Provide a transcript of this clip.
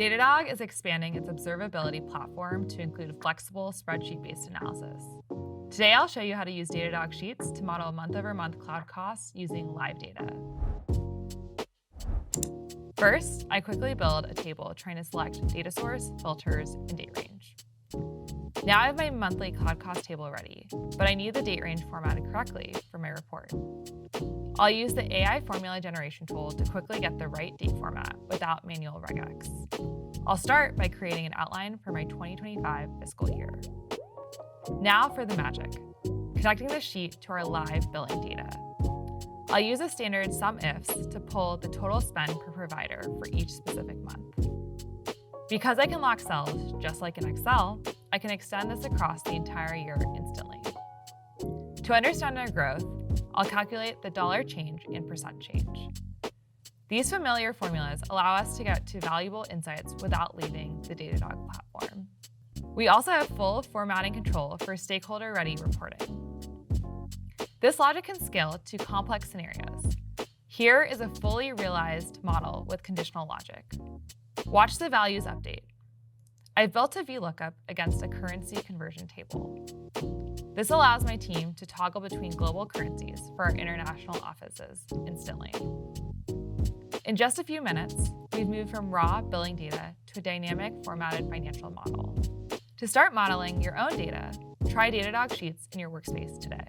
Datadog is expanding its observability platform to include flexible spreadsheet-based analysis. Today, I'll show you how to use Datadog Sheets to model month-over-month cloud costs using live data. First, I quickly build a table trying to select data source, filters, and date range. Now I have my monthly cloud cost table ready, but I need the date range formatted correctly for my report. I'll use the AI formula generation tool to quickly get the right date format without manual regex. I'll start by creating an outline for my 2025 fiscal year. Now for the magic, connecting the sheet to our live billing data. I'll use a standard SUMIFS to pull the total spend per provider for each specific month. Because I can lock cells just like in Excel, I can extend this across the entire year instantly. To understand our growth, I'll calculate the dollar change and percent change. These familiar formulas allow us to get to valuable insights without leaving the Datadog platform. We also have full formatting control for stakeholder-ready reporting. This logic can scale to complex scenarios. Here is a fully realized model with conditional logic. Watch the values update. I've built a VLOOKUP against a currency conversion table. This allows my team to toggle between global currencies for our international offices instantly. In just a few minutes, we've moved from raw billing data to a dynamic formatted financial model. To start modeling your own data, try Datadog Sheets in your workspace today.